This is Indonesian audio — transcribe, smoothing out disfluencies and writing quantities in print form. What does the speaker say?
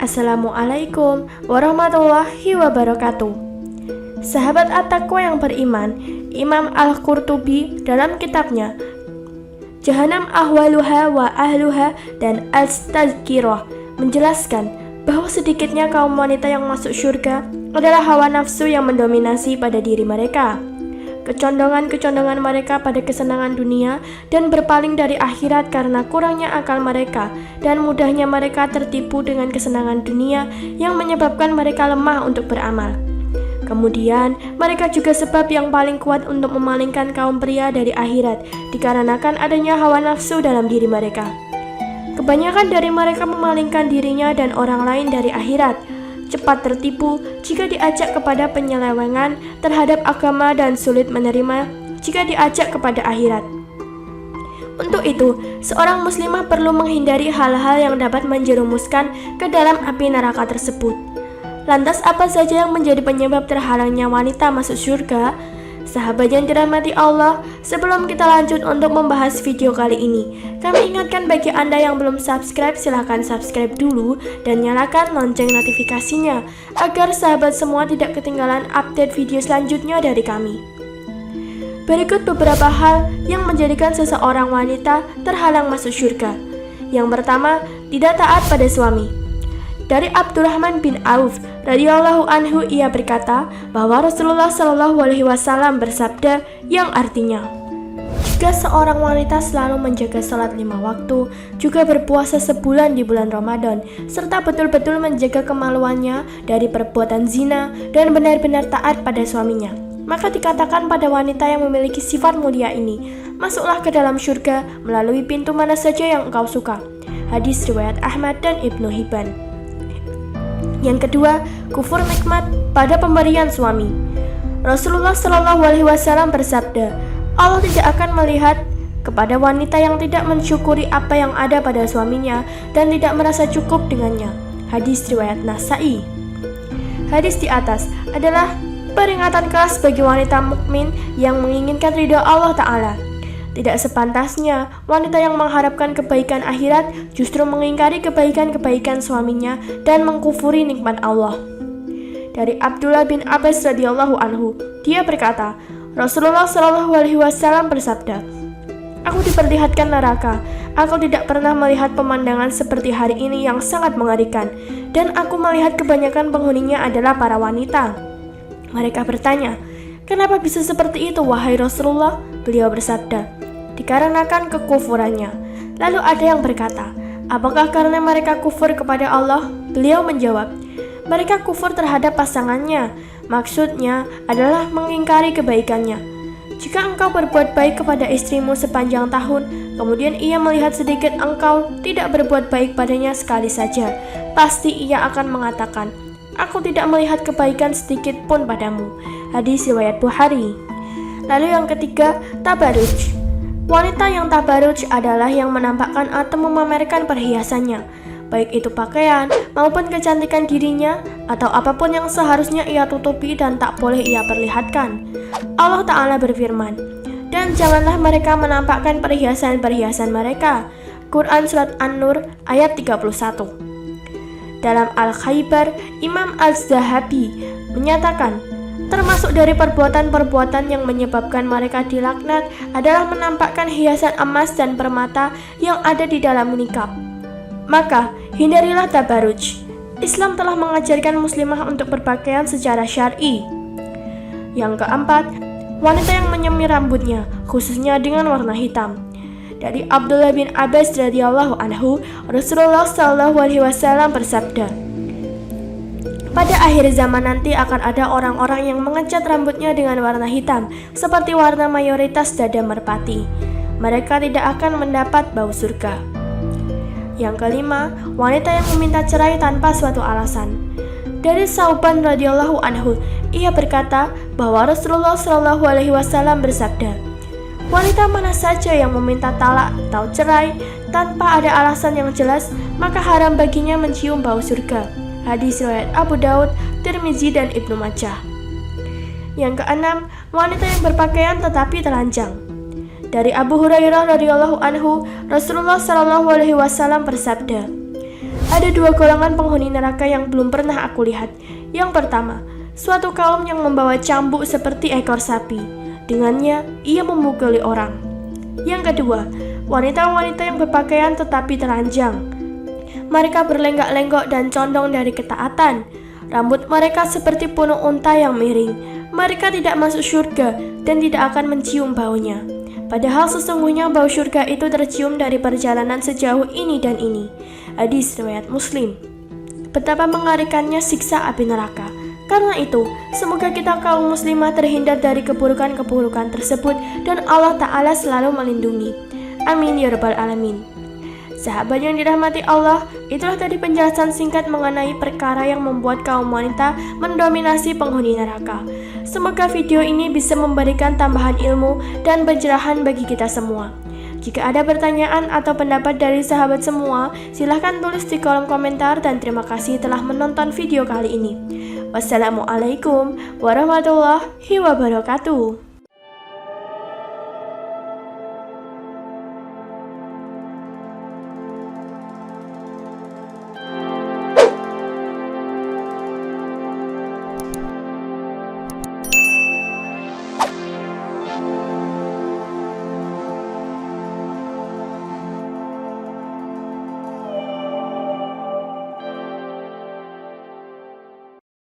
Assalamualaikum warahmatullahi wabarakatuh. Sahabat at-taqwa yang beriman, Imam Al-Qurtubi dalam kitabnya Jahannam Ahwaluha wa Ahluha dan Al-Tazkirah menjelaskan bahwa sedikitnya kaum wanita yang masuk surga adalah hawa nafsu yang mendominasi pada diri mereka. Kecondongan-kecondongan mereka pada kesenangan dunia dan berpaling dari akhirat karena kurangnya akal mereka dan mudahnya mereka tertipu dengan kesenangan dunia yang menyebabkan mereka lemah untuk beramal. Kemudian, mereka juga sebab yang paling kuat untuk memalingkan kaum pria dari akhirat dikarenakan adanya hawa nafsu dalam diri mereka. Kebanyakan dari mereka memalingkan dirinya dan orang lain dari akhirat, cepat tertipu jika diajak kepada penyelewengan terhadap agama dan sulit menerima jika diajak kepada akhirat. Untuk itu, seorang muslimah perlu menghindari hal-hal yang dapat menjerumuskan ke dalam api neraka tersebut. Lantas apa saja yang menjadi penyebab terhalangnya wanita masuk surga? Sahabat yang dirahmati Allah, sebelum kita lanjut untuk membahas video kali ini, kami ingatkan bagi Anda yang belum subscribe, silahkan subscribe dulu dan nyalakan lonceng notifikasinya agar sahabat semua tidak ketinggalan update video selanjutnya dari kami. Berikut beberapa hal yang menjadikan seseorang wanita terhalang masuk surga. Yang pertama, tidak taat pada suami. Dari Abdurrahman bin Auf radhiyallahu anhu, ia berkata bahwa Rasulullah Shallallahu alaihi wasallam bersabda yang artinya, jika seorang wanita selalu menjaga salat 5 waktu, juga berpuasa sebulan di bulan Ramadan, serta betul-betul menjaga kemaluannya dari perbuatan zina dan benar-benar taat pada suaminya, maka dikatakan pada wanita yang memiliki sifat mulia ini, masuklah ke dalam surga melalui pintu mana saja yang engkau suka. Hadis riwayat Ahmad dan Ibnu Hibban. Yang kedua, kufur nikmat pada pemberian suami. Rasulullah Shallallahu alaihi wasallam bersabda, Allah tidak akan melihat kepada wanita yang tidak mensyukuri apa yang ada pada suaminya dan tidak merasa cukup dengannya. Hadis riwayat Nasa'i. Hadis di atas adalah peringatan keras bagi wanita mukmin yang menginginkan ridha Allah Ta'ala. Tidak sepantasnya wanita yang mengharapkan kebaikan akhirat justru mengingkari kebaikan-kebaikan suaminya dan mengkufuri nikmat Allah. Dari Abdullah bin Abbas radhiyallahu anhu, dia berkata, Rasulullah Shallallahu alaihi wasallam bersabda, aku diperlihatkan neraka. Aku tidak pernah melihat pemandangan seperti hari ini yang sangat mengerikan, dan aku melihat kebanyakan penghuninya adalah para wanita. Mereka bertanya, kenapa bisa seperti itu wahai Rasulullah? Beliau bersabda, dikarenakan kekufurannya. Lalu ada yang berkata, apakah karena mereka kufur kepada Allah? Beliau menjawab, mereka kufur terhadap pasangannya. Maksudnya adalah mengingkari kebaikannya. Jika engkau berbuat baik kepada istrimu sepanjang tahun, kemudian ia melihat sedikit engkau tidak berbuat baik padanya sekali saja, pasti ia akan mengatakan, aku tidak melihat kebaikan sedikit pun padamu. Hadis riwayat Bukhari. Lalu yang ketiga, tabaruj. Wanita yang tabaruj adalah yang menampakkan atau memamerkan perhiasannya, baik itu pakaian maupun kecantikan dirinya atau apapun yang seharusnya ia tutupi dan tak boleh ia perlihatkan. Allah Ta'ala berfirman, dan janganlah mereka menampakkan perhiasan-perhiasan mereka. Quran Surat An-Nur ayat 31. Dalam Al-Khaybar, Imam Al-Zahabi menyatakan, termasuk dari perbuatan-perbuatan yang menyebabkan mereka dilaknat adalah menampakkan hiasan emas dan permata yang ada di dalam nikab. Maka, hindarilah tabaruj. Islam telah mengajarkan muslimah untuk berpakaian secara syar'i. Yang keempat, wanita yang menyemir rambutnya, khususnya dengan warna hitam. Dari Abdullah bin Abbas radhiyallahu anhu, Rasulullah Shallallahu alaihi wasallam bersabda, pada akhir zaman nanti akan ada orang-orang yang mengecat rambutnya dengan warna hitam, seperti warna mayoritas dada merpati. Mereka tidak akan mendapat bau surga. Yang kelima, wanita yang meminta cerai tanpa suatu alasan. Dari Sauban radhiyallahu anhu, ia berkata bahwa Rasulullah Shallallahu alaihi wasallam bersabda, wanita mana saja yang meminta talak atau cerai tanpa ada alasan yang jelas, maka haram baginya mencium bau surga. Hadis riwayat Abu Daud, Tirmizi dan Ibnu Majah. Yang keenam, wanita yang berpakaian tetapi telanjang. Dari Abu Hurairah radhiyallahu anhu, Rasulullah Shallallahu alaihi wasallam bersabda, Ada dua golongan penghuni neraka yang belum pernah aku lihat. Yang pertama, suatu kaum yang membawa cambuk seperti ekor sapi. Dengannya, ia memukuli orang. Yang kedua, wanita-wanita yang berpakaian tetapi telanjang. Mereka berlenggak-lenggok dan condong dari ketaatan. Rambut mereka seperti punuk unta yang miring. Mereka tidak masuk surga dan tidak akan mencium baunya. Padahal sesungguhnya bau surga itu tercium dari perjalanan sejauh ini dan ini. Hadis riwayat Muslim. Betapa mengerikannya siksa api neraka. Karena itu, semoga kita kaum muslimah terhindar dari keburukan-keburukan tersebut dan Allah Ta'ala selalu melindungi. Amin ya rabbal alamin. Sahabat yang dirahmati Allah, itulah tadi penjelasan singkat mengenai perkara yang membuat kaum wanita mendominasi penghuni neraka. Semoga video ini bisa memberikan tambahan ilmu dan pencerahan bagi kita semua. Jika ada pertanyaan atau pendapat dari sahabat semua, silahkan tulis di kolom komentar dan terima kasih telah menonton video kali ini. Wassalamualaikum warahmatullahi wabarakatuh.